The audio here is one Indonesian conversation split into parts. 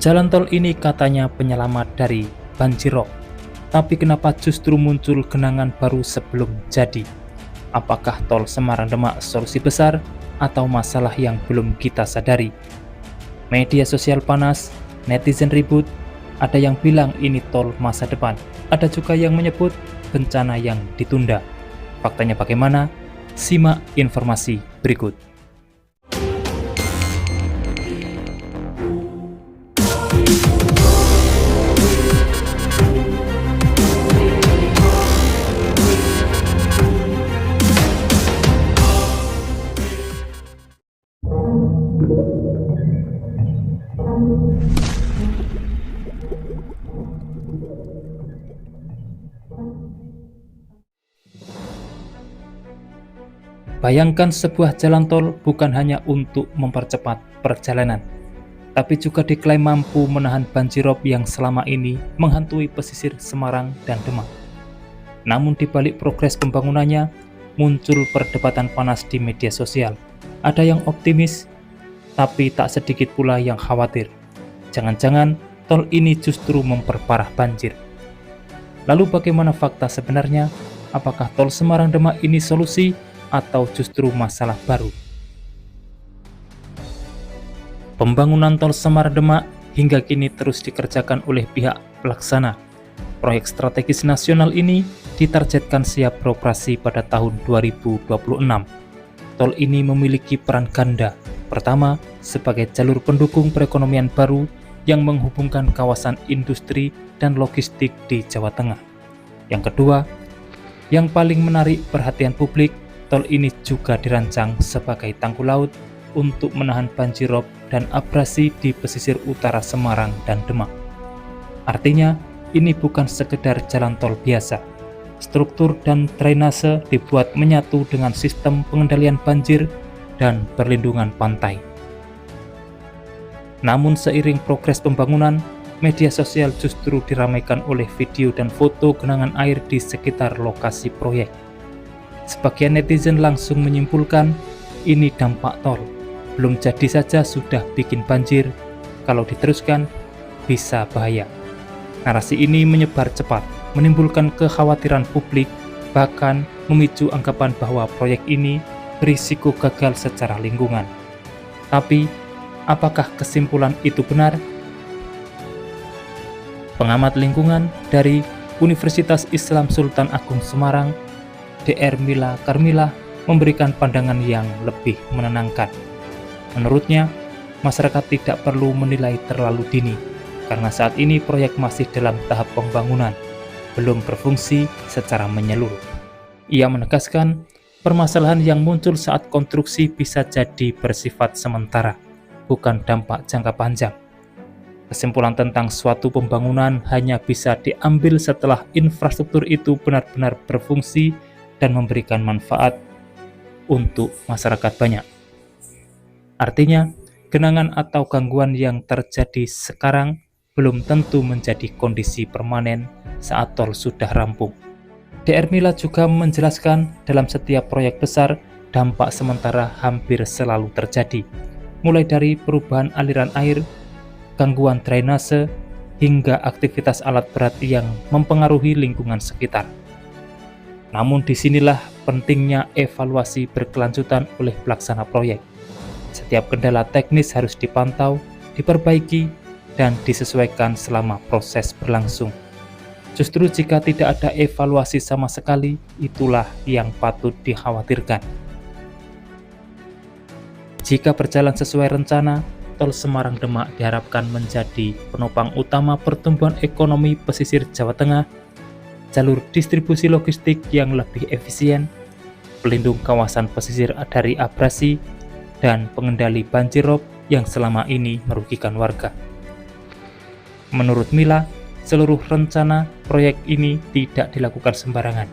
Jalan tol ini katanya penyelamat dari banjirop, tapi kenapa justru muncul genangan baru sebelum jadi? Apakah tol Semarang-Demak solusi besar atau masalah yang belum kita sadari? Media sosial panas, netizen ribut, ada yang bilang ini tol masa depan, ada juga yang menyebut bencana yang ditunda. Faktanya bagaimana? Simak informasi berikut. Bayangkan sebuah jalan tol bukan hanya untuk mempercepat perjalanan, tapi juga diklaim mampu menahan banjirop yang selama ini menghantui pesisir Semarang dan Demak. Namun di balik progres pembangunannya, muncul perdebatan panas di media sosial. Ada yang optimis, tapi tak sedikit pula yang khawatir. Jangan-jangan tol ini justru memperparah banjir. Lalu bagaimana fakta sebenarnya? Apakah tol Semarang-Demak ini solusi atau justru masalah baru? Pembangunan tol Semarang-Demak hingga kini terus dikerjakan oleh pihak pelaksana. Proyek strategis nasional ini ditargetkan siap beroperasi pada tahun 2026. Tol ini memiliki peran ganda. Pertama, sebagai jalur pendukung perekonomian baru yang menghubungkan kawasan industri dan logistik di Jawa Tengah. Yang kedua, yang paling menarik perhatian publik, tol ini juga dirancang sebagai tanggul laut untuk menahan banjirop dan abrasi di pesisir utara Semarang dan Demak. Artinya, ini bukan sekedar jalan tol biasa. Struktur dan drainase dibuat menyatu dengan sistem pengendalian banjir dan perlindungan pantai. Namun seiring progres pembangunan, media sosial justru diramaikan oleh video dan foto genangan air di sekitar lokasi proyek. Sebagian netizen langsung menyimpulkan ini dampak tol, belum jadi saja sudah bikin banjir, kalau diteruskan bisa bahaya. Narasi ini menyebar cepat, menimbulkan kekhawatiran publik, bahkan memicu anggapan bahwa proyek ini berisiko gagal secara lingkungan. Tapi, apakah kesimpulan itu benar? Pengamat lingkungan dari Universitas Islam Sultan Agung Semarang, Dr. Mila Karmila, memberikan pandangan yang lebih menenangkan. Menurutnya, masyarakat tidak perlu menilai terlalu dini, karena saat ini proyek masih dalam tahap pembangunan, belum berfungsi secara menyeluruh. Ia menegaskan, permasalahan yang muncul saat konstruksi bisa jadi bersifat sementara, bukan dampak jangka panjang. Kesimpulan tentang suatu pembangunan hanya bisa diambil setelah infrastruktur itu benar-benar berfungsi dan memberikan manfaat untuk masyarakat banyak. Artinya, genangan atau gangguan yang terjadi sekarang belum tentu menjadi kondisi permanen saat tol sudah rampung. Dr. Mila juga menjelaskan dalam setiap proyek besar, dampak sementara hampir selalu terjadi, mulai dari perubahan aliran air, gangguan drainase, hingga aktivitas alat berat yang mempengaruhi lingkungan sekitar. Namun disinilah pentingnya evaluasi berkelanjutan oleh pelaksana proyek. Setiap kendala teknis harus dipantau, diperbaiki, dan disesuaikan selama proses berlangsung. Justru jika tidak ada evaluasi sama sekali, itulah yang patut dikhawatirkan. Jika berjalan sesuai rencana, tol Semarang-Demak diharapkan menjadi penopang utama pertumbuhan ekonomi pesisir Jawa Tengah, jalur distribusi logistik yang lebih efisien, pelindung kawasan pesisir dari abrasi, dan pengendali banjirop yang selama ini merugikan warga. Menurut Mila, seluruh rencana proyek ini tidak dilakukan sembarangan.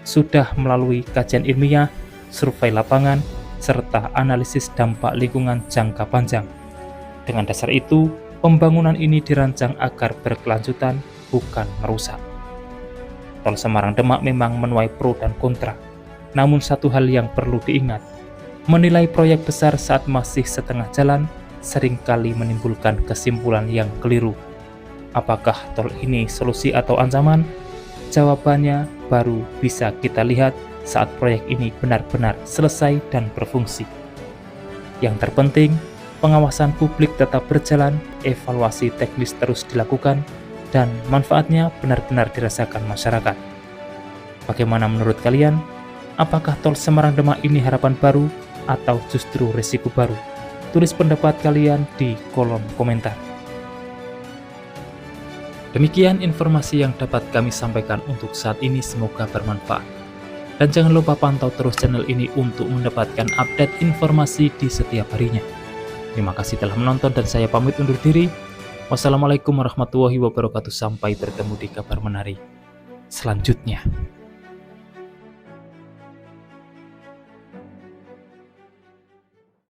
Sudah melalui kajian ilmiah, survei lapangan, serta analisis dampak lingkungan jangka panjang. Dengan dasar itu, pembangunan ini dirancang agar berkelanjutan, bukan merusak. Tol Semarang-Demak memang menuai pro dan kontra. Namun satu hal yang perlu diingat, menilai proyek besar saat masih setengah jalan seringkali menimbulkan kesimpulan yang keliru. Apakah tol ini solusi atau ancaman? Jawabannya baru bisa kita lihat saat proyek ini benar-benar selesai dan berfungsi. Yang terpenting, pengawasan publik tetap berjalan, evaluasi teknis terus dilakukan, dan manfaatnya benar-benar dirasakan masyarakat. Bagaimana menurut kalian? Apakah tol Semarang-Demak ini harapan baru atau justru risiko baru? Tulis pendapat kalian di kolom komentar. Demikian informasi yang dapat kami sampaikan untuk saat ini, semoga bermanfaat. Dan jangan lupa pantau terus channel ini untuk mendapatkan update informasi di setiap harinya. Terima kasih telah menonton dan saya pamit undur diri. Wassalamualaikum warahmatullahi wabarakatuh. Sampai bertemu di kabar menarik selanjutnya.